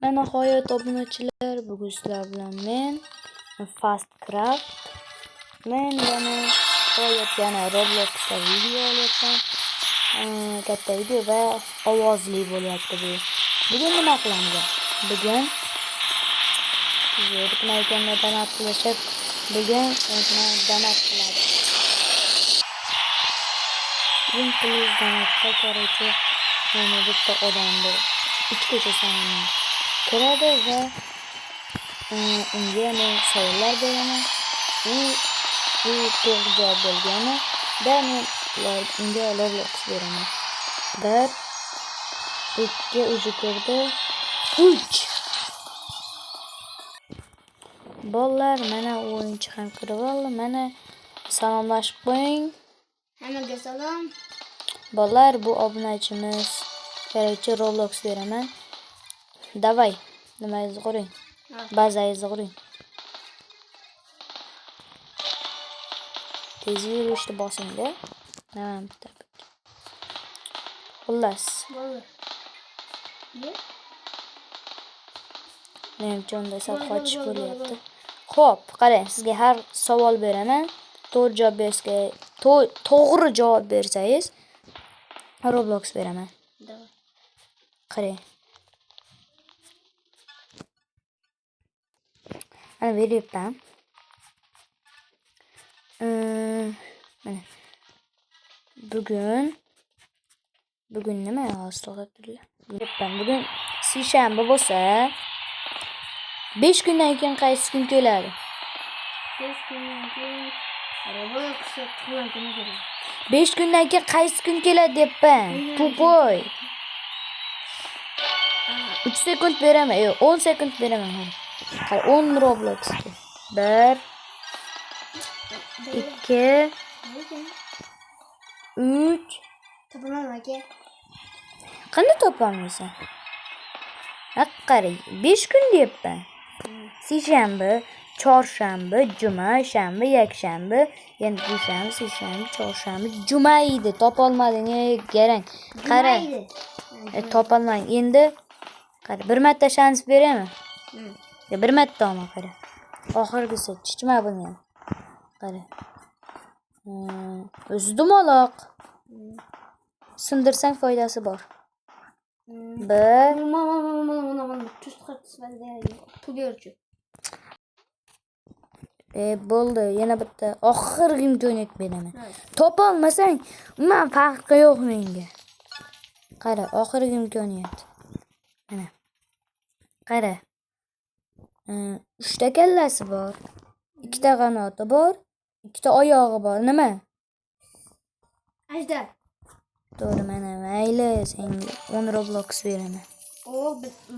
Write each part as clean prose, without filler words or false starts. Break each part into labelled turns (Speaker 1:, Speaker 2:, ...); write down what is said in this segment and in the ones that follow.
Speaker 1: Mana nihoyat obunachilar, bugun sizlar bilan men Fastcraft men yana Robloxda video olyapman. Katta video va ovozli bo'lyapti bu. Bugun nima qilamiz? Bugun ekanlar donat qilishib, bugun donat qiladi. Bugun plyus donatda qaraychi, mana bitta odamni ichgacha sanaman. Kiradi va unga men savollar beraman. U to'g'ri javob bergani da men unga Roblox beraman. 1 2 o'zi kirdi. 3 Bolalar, mana o'yinchi ham kirib oldi. Mana salomlashib qo'ying.
Speaker 2: Hammaga salom.
Speaker 1: Bolalar, bu obunachimiz. Kerakchi Roblox beraman. Davay. Nimangizni qo'ring. Bazangizni qo'ring. Tez yurishni bosing-da. Nima bitta. Xullas. Menimcha unda qochish bo'lyapti. Xo'p, qarang, sizga har savol beraman. To'g'ri javob bersangiz Roblox beraman. Qarang. Ana beryapman. Mana. Bugun nima astag'firullah. Bugun seshanba bo'lsa, 5 kundan keyin qaysi kun keladi?
Speaker 2: 5 kundan keyin Robloxga tug'ilgan kun keladi.
Speaker 1: 5 kundan keyin qaysi kun keladi deyapman. To'poy. 3 sekund beraman, 10 sekund beraman. Qara 10 Roblox. 1 2 3
Speaker 2: Topaman aka.
Speaker 1: Qanday topolmaysan? Qarang, 5 kun deyapman. Seshanba, chorshanba, juma, shanba, yakshanba, endi dushanba, seshanba, chorshanba, juma edi. Topolmading, garang. Qara. Topolmang. Endi qara, bir marta shans beraman. Bir marta olma qara. Oxirgisi chichma buni. Qara. O'zi dumaloq. Sindirsang foydasi bor. 1 bo'ldi, yana bitta oxirgi imkoniyat beraman. Topolmasang, umuman farqi yo'q menga. Qara, oxirgi imkoniyat. Mana. Qara. 3 ta kallasi bor, 2 ta qanoti bor, 2 ta oyog'i bor. Nima?
Speaker 2: Ajdar.
Speaker 1: To'g'ri, mana mayli, senga 10 Roblox beraman.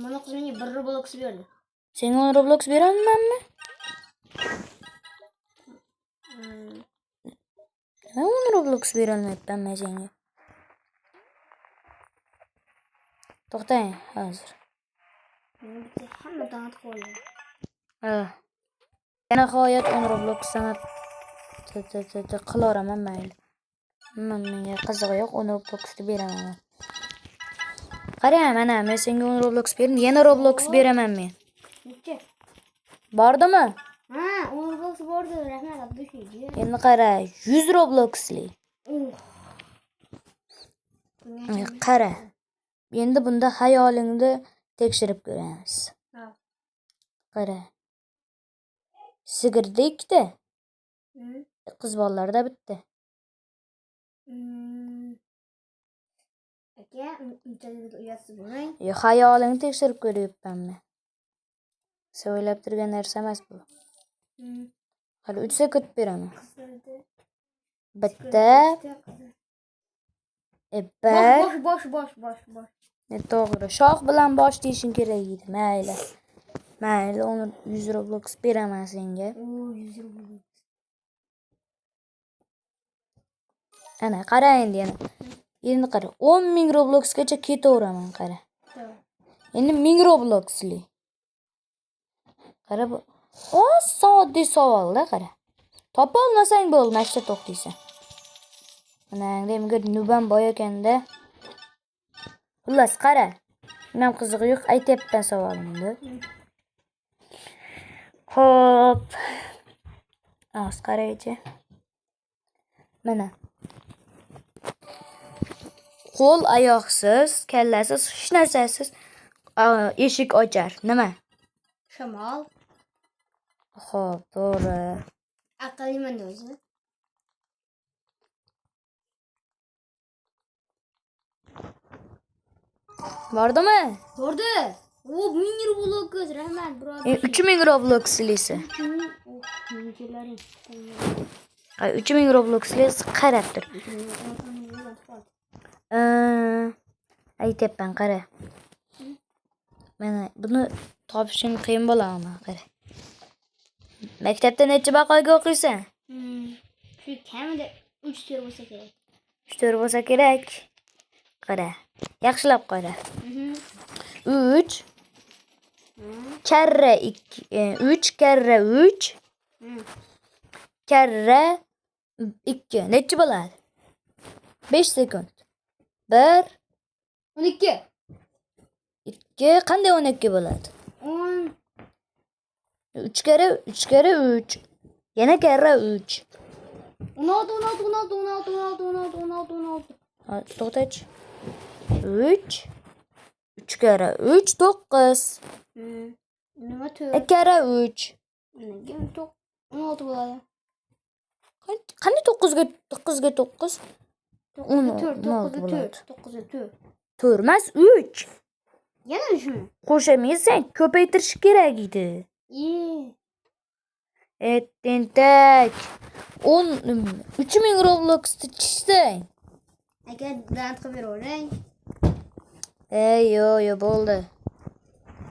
Speaker 2: Mana qizimga 1 Roblox berdi.
Speaker 1: Senga 10 Roblox beramanmi? 10 Roblox berolmayapman men senga. To'xtang, hozir.
Speaker 2: Hamma donat qo'ydi.
Speaker 1: Nihoyat 10 Roblox sanat qilaman mayli. Menga qizig'i yo'q, 10 Robloxni beraman. Qarang, mana men senga 10 Roblox berdim, yana Roblox beraman men.
Speaker 2: Necha?
Speaker 1: Bordimi?
Speaker 2: 10 Roblox bordi, rahmat Abdushiyga.
Speaker 1: Endi qara, 100 Robloxli. Qara. Endi bunda xayolingni tekshirib ko'ramiz. Qara. Sigirda 2 ta. Qiz bolalarda bitta.
Speaker 2: Aka, unchalik uyatsiz bo'lmang.
Speaker 1: Xayolingni tekshirib ko'ryapman men. Sen o'ylab turgan narsa emas bu. Hali 3 sekund beraman. Bitta.
Speaker 2: Bosh.
Speaker 1: To'g'ri. Shoh bilan bosh deyishing kerak edi. Mayli. Mayli, 100 Roblox beraman senga.
Speaker 2: 100 Roblox.
Speaker 1: Ana, qara endi yana. Endi qara, 10,000 Robloxgacha ketaveraman, qara. Endi 1000 Robloxli. Qara bu. Oddiy savolda qara. Topolmasang bo'ldi, mashta to'xtaysan. Mana menga nubam boy ekanda. Xullas, qara. Men qizig'i yo'q, aytyapman savolimni. Xo'p. Az qaraychi. Mana. Qo'l oyoqsiz, kallasiz, hech narsasiz eshik ochar. Nima?
Speaker 2: Shamol.
Speaker 1: Xo'p, to'g'ri.
Speaker 2: Aqlliman o'zi.
Speaker 1: Bordimi?
Speaker 2: Bordi. O, 1000 Roblox rahmat, birodar.
Speaker 1: 3000 Roblox silisi.
Speaker 2: Minchilaring.
Speaker 1: 3000 Roblox silisi qarab tur. Aytyapman, qara. Mana buni topishim qiyin bo'ladimi, qara. Maktabda necha bahoga o'qiysan?
Speaker 2: Shu kamida 3 tur bo'lsa kerak.
Speaker 1: 3 tur bo'lsa kerak. Qara. Yaxshilab qara. 3 karra 3 karra 3 karra 2 necha bo'ladi? 5 sekund. 1
Speaker 2: 12.
Speaker 1: 2 qanday 12 bo'ladi?
Speaker 2: 10.
Speaker 1: 3 karra 3 karra 3. Yana karra 3.
Speaker 2: 16.
Speaker 1: To'xtachi. 3 3 karra 3 9.
Speaker 2: Nima 4?
Speaker 1: 2 karra 3.
Speaker 2: 16 bo'ladi.
Speaker 1: Qanday 9 ga 9?
Speaker 2: 9
Speaker 1: 4 emas 3.
Speaker 2: Yana shuni.
Speaker 1: Qo'shamaysan, ko'paytirish kerak edi. Tentak. 3000 Roblox tichsang.
Speaker 2: Aka dant qilib beravering.
Speaker 1: Yo bo'ldi.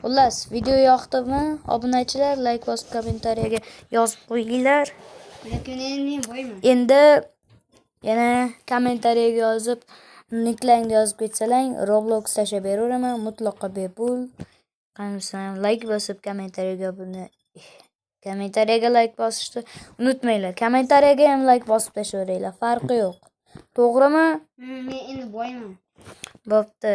Speaker 1: Xullas, video yoqdimi? Obunachilar like bosib kommentariyaga yozib qo'yinglar.
Speaker 2: Lekin endi bo'yman.
Speaker 1: Endi yana kommentariyaga yozib, nicklarni yozib ketsalang, Roblox tashlab beraveraman, mutlaqo bepul. Qanday like bosib kommentariyaga like bosishni unutmanglar. Kommentariyaga ham like bosib tashlayveringlar, farqi yo'q. To'g'rimi?
Speaker 2: Men endi bo'yman.
Speaker 1: Bo'pti.